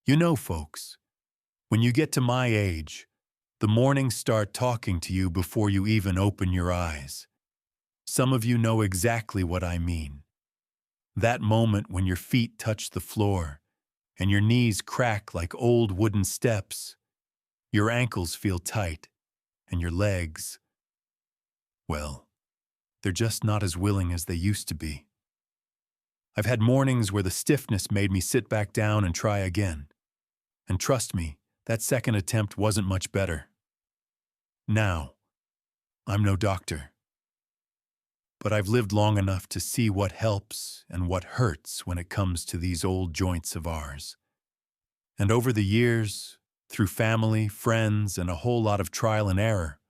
You know, folks, when you get to my age, the mornings start talking to you before you even open your eyes. Some of you know exactly what I mean. That moment when your feet touch the floor and your knees crack like old wooden steps, your ankles feel tight, and your legs, well, they're just not as willing as they used to be. I've had mornings where the stiffness made me sit back down and try again. And trust me, that second attempt wasn't much better. Now, I'm no doctor, but I've lived long enough to see what helps and what hurts when it comes to these old joints of ours. And over the years, through family, friends, and a whole lot of trial and error,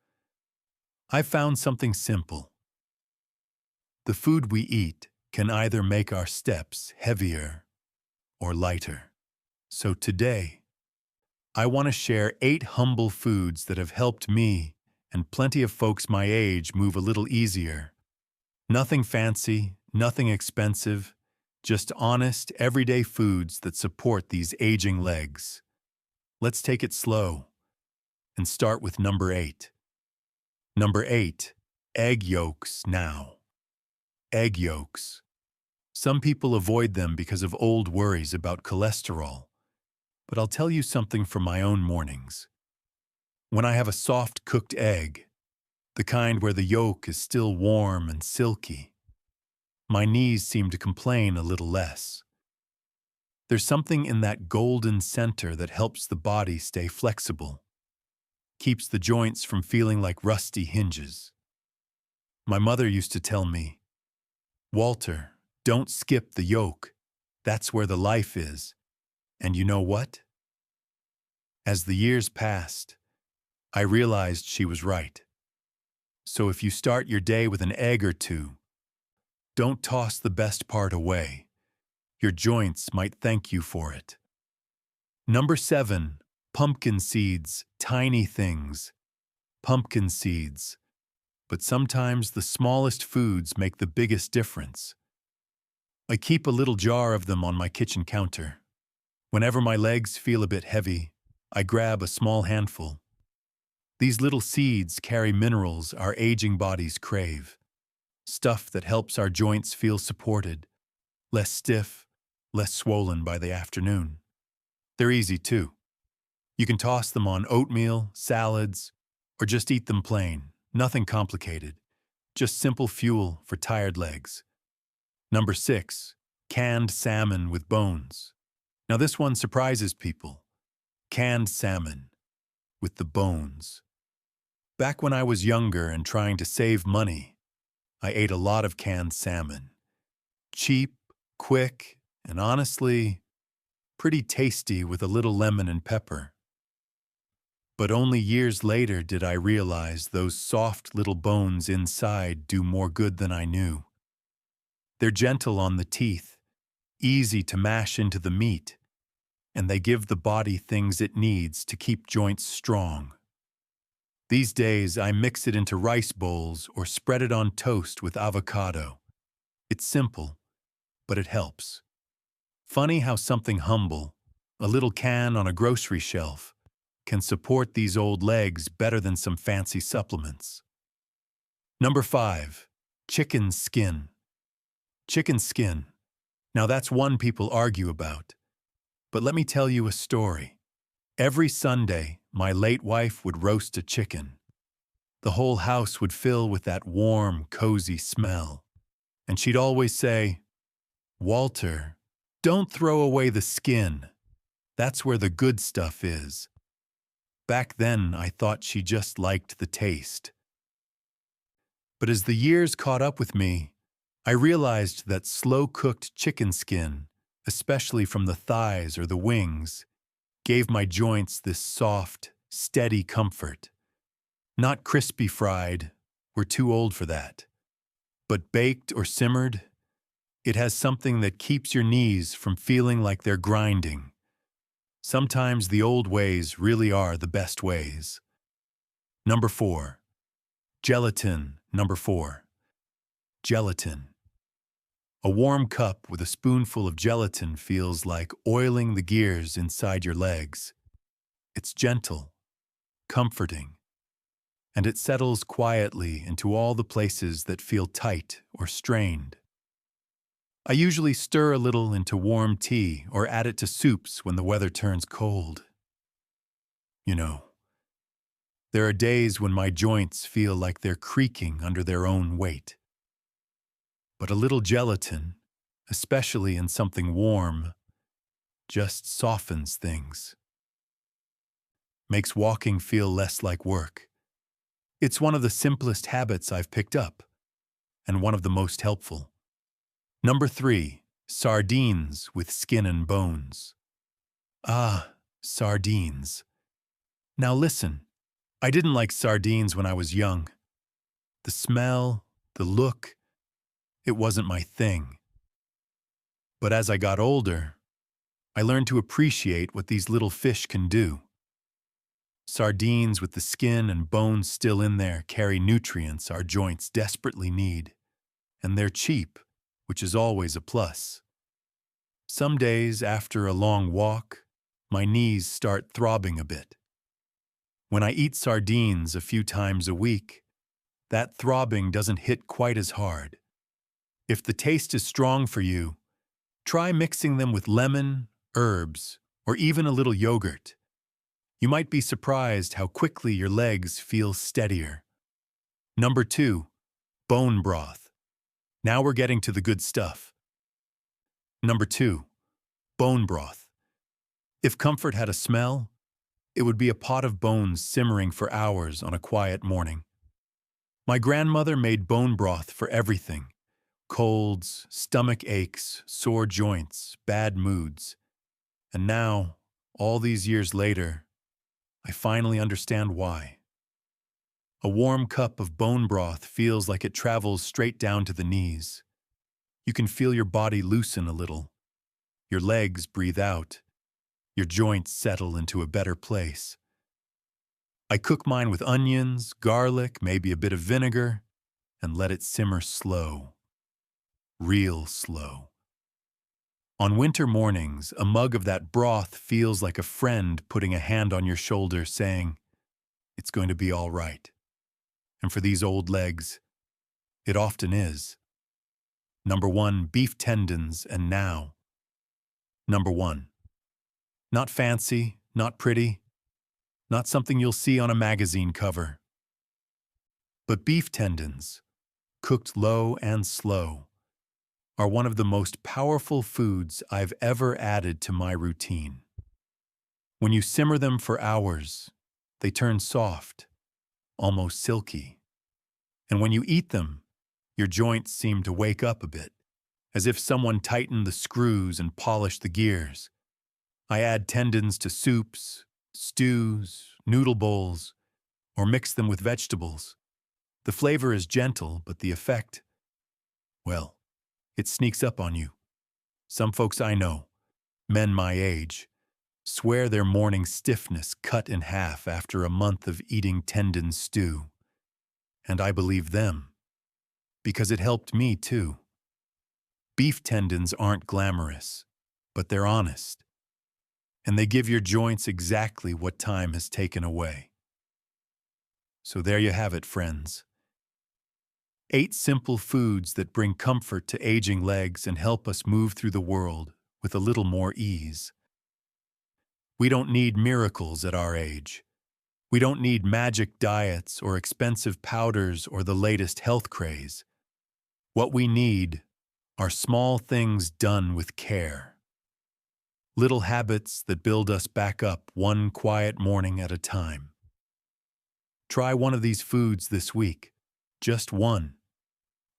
I've found something simple. The food we eat can either make our steps heavier or lighter. So today, I want to share 8 humble foods that have helped me and plenty of folks my age move a little easier. Nothing fancy, nothing expensive, just honest, everyday foods that support these aging legs. Let's take it slow and start with number 8. Number 8, egg yolks now. Egg yolks. Some people avoid them because of old worries about cholesterol. But I'll tell you something from my own mornings. When I have a soft cooked egg, the kind where the yolk is still warm and silky, my knees seem to complain a little less. There's something in that golden center that helps the body stay flexible, keeps the joints from feeling like rusty hinges. My mother used to tell me, "Walter, don't skip the yolk. That's where the life is." And you know what? As the years passed, I realized she was right. So if you start your day with an egg or two, don't toss the best part away. Your joints might thank you for it. Number 7, pumpkin seeds, tiny things. Pumpkin seeds. But sometimes the smallest foods make the biggest difference. I keep a little jar of them on my kitchen counter. Whenever my legs feel a bit heavy, I grab a small handful. These little seeds carry minerals our aging bodies crave. Stuff that helps our joints feel supported, less stiff, less swollen by the afternoon. They're easy too. You can toss them on oatmeal, salads, or just eat them plain. Nothing complicated. Just simple fuel for tired legs. Number 6, canned salmon with bones. Now this one surprises people. Canned salmon with the bones. Back when I was younger and trying to save money, I ate a lot of canned salmon. Cheap, quick, and honestly, pretty tasty with a little lemon and pepper. But only years later did I realize those soft little bones inside do more good than I knew. They're gentle on the teeth, easy to mash into the meat, and they give the body things it needs to keep joints strong. These days, I mix it into rice bowls or spread it on toast with avocado. It's simple, but it helps. Funny how something humble, a little can on a grocery shelf, can support these old legs better than some fancy supplements. Number 5, chicken skin. Chicken skin. Now that's one people argue about. But let me tell you a story. Every Sunday, my late wife would roast a chicken. The whole house would fill with that warm, cozy smell. And she'd always say, "Walter, don't throw away the skin. That's where the good stuff is." Back then, I thought she just liked the taste. But as the years caught up with me, I realized that slow-cooked chicken skin, especially from the thighs or the wings, gave my joints this soft, steady comfort. Not crispy fried, we're too old for that. But baked or simmered, it has something that keeps your knees from feeling like they're grinding. Sometimes the old ways really are the best ways. Number 4, gelatin. Number 4, gelatin. A warm cup with a spoonful of gelatin feels like oiling the gears inside your legs. It's gentle, comforting, and it settles quietly into all the places that feel tight or strained. I usually stir a little into warm tea or add it to soups when the weather turns cold. You know, there are days when my joints feel like they're creaking under their own weight. But a little gelatin, especially in something warm, just softens things. Makes walking feel less like work. It's one of the simplest habits I've picked up, and one of the most helpful. Number 3, sardines with skin and bones. Ah, sardines. Now listen, I didn't like sardines when I was young. The smell, the look, it wasn't my thing. But as I got older, I learned to appreciate what these little fish can do. Sardines with the skin and bones still in there carry nutrients our joints desperately need, and they're cheap, which is always a plus. Some days after a long walk, my knees start throbbing a bit. When I eat sardines a few times a week, that throbbing doesn't hit quite as hard. If the taste is strong for you, try mixing them with lemon, herbs, or even a little yogurt. You might be surprised how quickly your legs feel steadier. Number 2, bone broth. Now we're getting to the good stuff. Number 2, bone broth. If comfort had a smell, it would be a pot of bones simmering for hours on a quiet morning. My grandmother made bone broth for everything: colds, stomach aches, sore joints, bad moods. And now, all these years later, I finally understand why. A warm cup of bone broth feels like it travels straight down to the knees. You can feel your body loosen a little. Your legs breathe out. Your joints settle into a better place. I cook mine with onions, garlic, maybe a bit of vinegar, and let it simmer slow. Real slow. On winter mornings, a mug of that broth feels like a friend putting a hand on your shoulder saying, "It's going to be all right." And for these old legs, it often is. Number 1, beef tendons and now. Number 1. Not fancy, not pretty, not something you'll see on a magazine cover. But beef tendons, cooked low and slow, are one of the most powerful foods I've ever added to my routine. When you simmer them for hours, they turn soft, almost silky. And when you eat them, your joints seem to wake up a bit, as if someone tightened the screws and polished the gears. I add tendons to soups, stews, noodle bowls, or mix them with vegetables. The flavor is gentle, but the effect, well, it sneaks up on you. Some folks I know, men my age, swear their morning stiffness cut in half after a month of eating tendon stew. And I believe them, because it helped me too. Beef tendons aren't glamorous, but they're honest. And they give your joints exactly what time has taken away. So there you have it, friends. 8 simple foods that bring comfort to aging legs and help us move through the world with a little more ease. We don't need miracles at our age. We don't need magic diets or expensive powders or the latest health craze. What we need are small things done with care. Little habits that build us back up one quiet morning at a time. Try one of these foods this week, just one.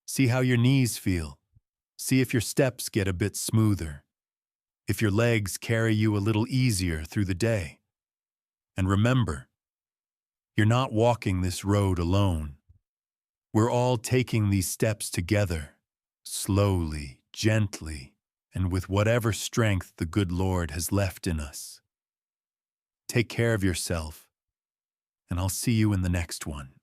See how your knees feel. See if your steps get a bit smoother. If your legs carry you a little easier through the day. And remember, you're not walking this road alone. We're all taking these steps together, slowly, gently, and with whatever strength the good Lord has left in us. Take care of yourself, and I'll see you in the next one.